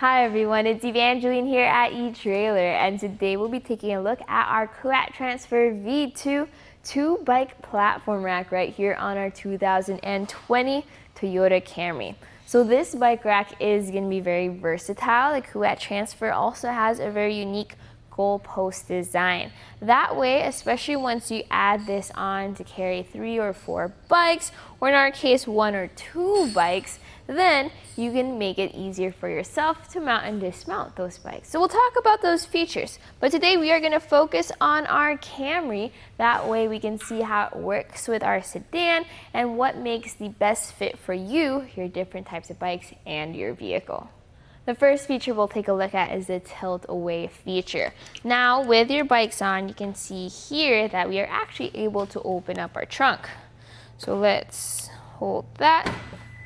Hi everyone, it's Evangeline here at eTrailer, and today we'll be taking a look at our Kuat Transfer V2 two-bike platform rack right here on our 2020 Toyota Camry. So this bike rack is going to be very versatile. The Kuat Transfer also has a very unique goalpost design. That way, especially once you add this on to carry 3 or 4 bikes, or in our case 1 or 2 bikes, then you can make it easier for yourself to mount and dismount those bikes. So we'll talk about those features, but today we are going to focus on our Camry. That way we can see how it works with our sedan and what makes the best fit for you, your different types of bikes, and your vehicle. The first feature we'll take a look at is the tilt away feature. Now with your bikes on, you can see here that we are actually able to open up our trunk. So let's hold that,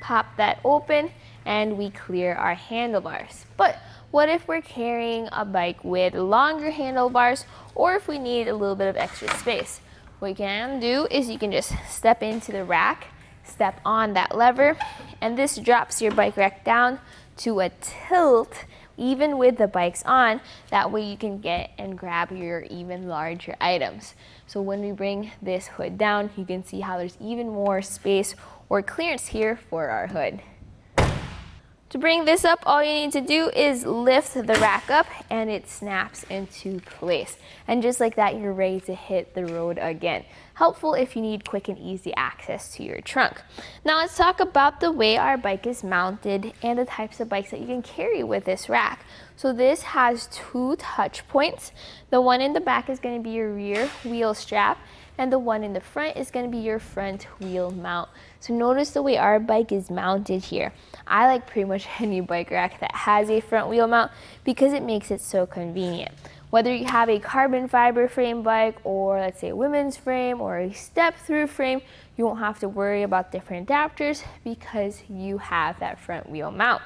pop that open, and we clear our handlebars. But what if we're carrying a bike with longer handlebars, or if we need a little bit of extra space? What you can do is you can just step into the rack, step on that lever, and this drops your bike rack down to a tilt even with the bikes on. That way you can get and grab your even larger items. So when we bring this hood down, you can see how there's even more space or clearance here for our hood. To bring this up, all you need to do is lift the rack up and it snaps into place. And just like that, you're ready to hit the road again. Helpful if you need quick and easy access to your trunk. Now let's talk about the way our bike is mounted and the types of bikes that you can carry with this rack. So this has 2 touch points. The one in the back is going to be your rear wheel strap, and the one in the front is going to be your front wheel mount. So notice the way our bike is mounted here. I like pretty much any bike rack that has a front wheel mount because it makes it so convenient. Whether you have a carbon fiber frame bike, or let's say a women's frame or a step-through frame, you won't have to worry about different adapters because you have that front wheel mount.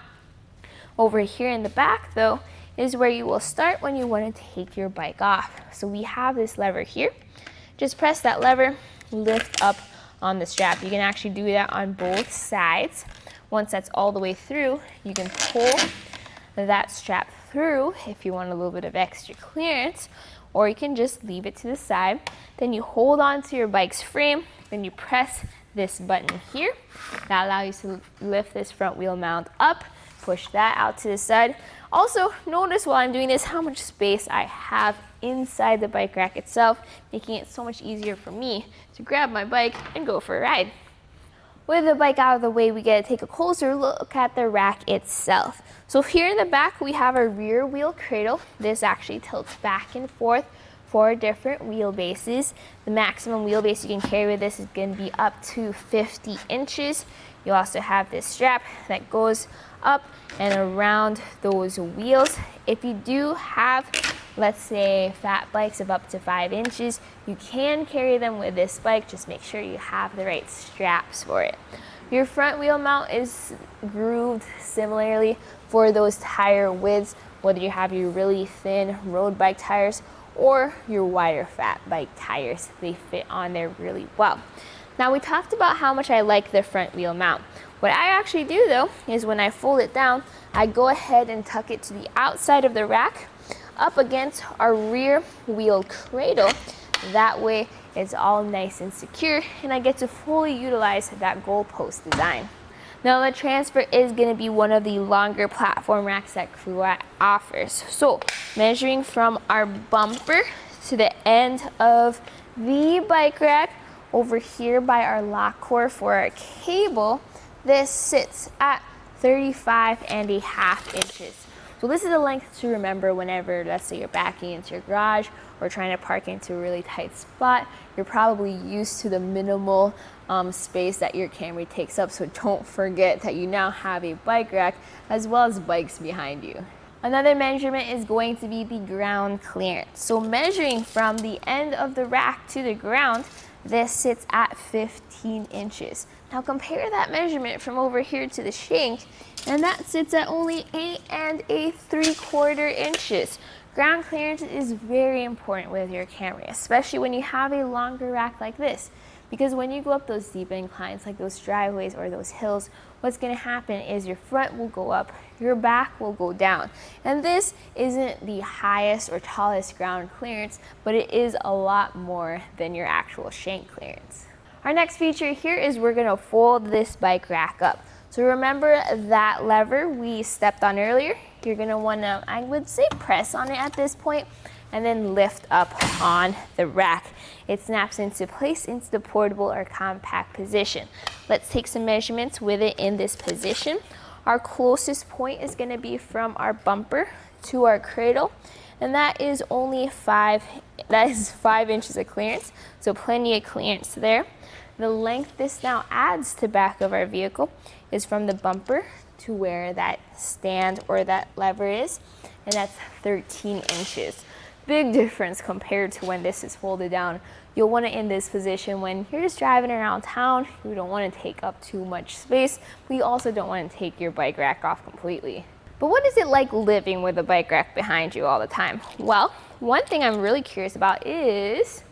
Over here in the back though is where you will start when you want to take your bike off. So we have this lever here. Just press that lever, lift up on the strap. You can actually do that on both sides. Once that's all the way through, you can pull that strap through if you want a little bit of extra clearance, or you can just leave it to the side. Then you hold on to your bike's frame, then you press this button here. That allows you to lift this front wheel mount up, push that out to the side. Also, notice while I'm doing this how much space I have inside the bike rack itself, making it so much easier for me to grab my bike and go for a ride. With the bike out of the way, we get to take a closer look at the rack itself. So here in the back, we have a rear wheel cradle. This actually tilts back and forth 4 different wheelbases. The maximum wheelbase you can carry with this is going to be up to 50 inches. You also have this strap that goes up and around those wheels. If you do have, let's say, fat bikes of up to 5 inches, you can carry them with this bike. Just make sure you have the right straps for it. Your front wheel mount is grooved similarly for those tire widths, whether you have your really thin road bike tires or your wider fat bike tires. They fit on there really well. Now we talked about how much I like the front wheel mount. What I actually do though is when I fold it down, I go ahead and tuck it to the outside of the rack up against our rear wheel cradle. That way it's all nice and secure and I get to fully utilize that goalpost design. Now the Transfer is going to be one of the longer platform racks that Kuat offers. So measuring from our bumper to the end of the bike rack, over here by our lock core for our cable, this sits at 35.5 inches. So this is a length to remember whenever, let's say, you're backing into your garage or trying to park into a really tight spot. You're probably used to the minimal space that your Camry takes up, so don't forget that you now have a bike rack as well as bikes behind you. Another measurement is going to be the ground clearance. So measuring from the end of the rack to the ground, this sits at 15 inches. Now compare that measurement from over here to the shank, and that sits at only 8 3/4 inches. Ground clearance is very important with your Camry, especially when you have a longer rack like this. Because when you go up those steep inclines, like those driveways or those hills, what's going to happen is your front will go up, your back will go down. And this isn't the highest or tallest ground clearance, but it is a lot more than your actual shank clearance. Our next feature here is we're gonna fold this bike rack up. So remember that lever we stepped on earlier? You're gonna wanna, I would say, press on it at this point and then lift up on the rack. It snaps into place into the portable or compact position. Let's take some measurements with it in this position. Our closest point is gonna be from our bumper to our cradle, and that is only 5 inches of clearance, so plenty of clearance there. The length this now adds to back of our vehicle is from the bumper to where that stand or that lever is, and that's 13 inches. Big difference compared to when this is folded down. You'll want to in this position when you're just driving around town. You don't want to take up too much space, but you also don't want to take your bike rack off completely. But what is it like living with a bike rack behind you all the time? Well, one thing I'm really curious about is,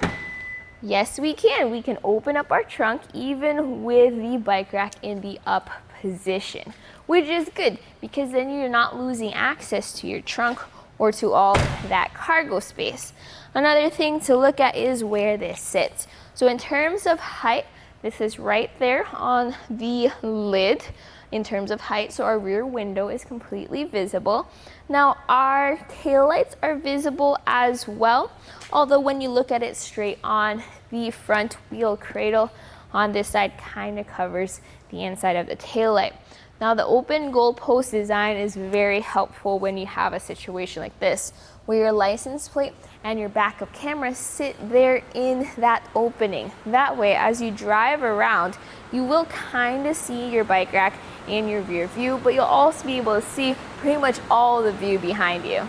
yes, we can. We can open up our trunk even with the bike rack in the up position, which is good because then you're not losing access to your trunk or to all that cargo space. Another thing to look at is where this sits. So in terms of height, this is right there on the lid in terms of height, so our rear window is completely visible. Now our taillights are visible as well, although when you look at it straight on, the front wheel cradle on this side kind of covers the inside of the taillight. Now the open goalpost design is very helpful when you have a situation like this, where your license plate and your backup camera sit there in that opening. That way, as you drive around, you will kind of see your bike rack in your rear view, but you'll also be able to see pretty much all the view behind you.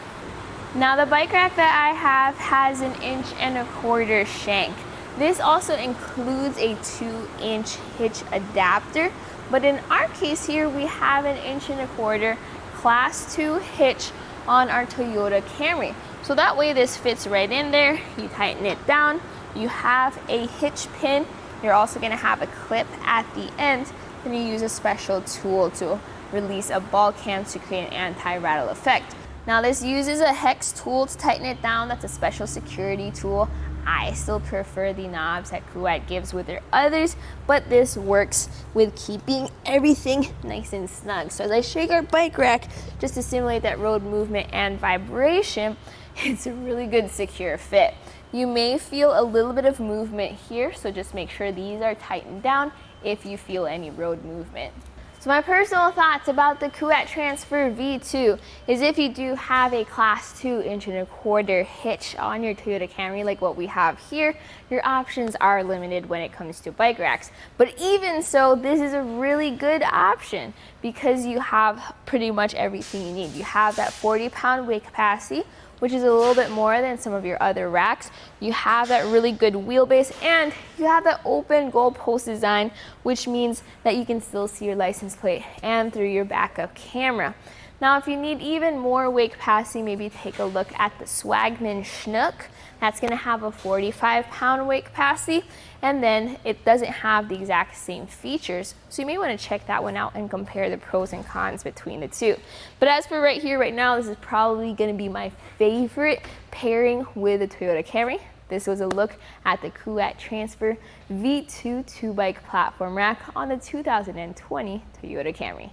Now the bike rack that I have has an 1.25 inch shank. This also includes a 2-inch hitch adapter, but in our case here, we have an 1.25 inch Class 2 hitch on our Toyota Camry. So that way this fits right in there. You tighten it down. You have a hitch pin. You're also gonna have a clip at the end, and you use a special tool to release a ball cam to create an anti-rattle effect. Now this uses a hex tool to tighten it down. That's a special security tool. I still prefer the knobs that Kuat gives with their others, but this works with keeping everything nice and snug. So as I shake our bike rack just to simulate that road movement and vibration, it's a really good secure fit. You may feel a little bit of movement here, so just make sure these are tightened down if you feel any road movement. So my personal thoughts about the Kuat Transfer V2 is if you do have a Class 2.25 inch hitch on your Toyota Camry like what we have here, your options are limited when it comes to bike racks. But even so, this is a really good option because you have pretty much everything you need. You have that 40-pound weight capacity, which is a little bit more than some of your other racks. You have that really good wheelbase, and you have that open goalpost design, which means that you can still see your license plate and through your backup camera. Now, if you need even more weight capacity, maybe take a look at the Swagman Schnook. That's gonna have a 45-pound weight capacity, and then it doesn't have the exact same features. So you may wanna check that one out and compare the pros and cons between the two. But as for right here, right now, this is probably gonna be my favorite pairing with the Toyota Camry. This was a look at the Kuat Transfer V2 2-bike platform rack on the 2020 Toyota Camry.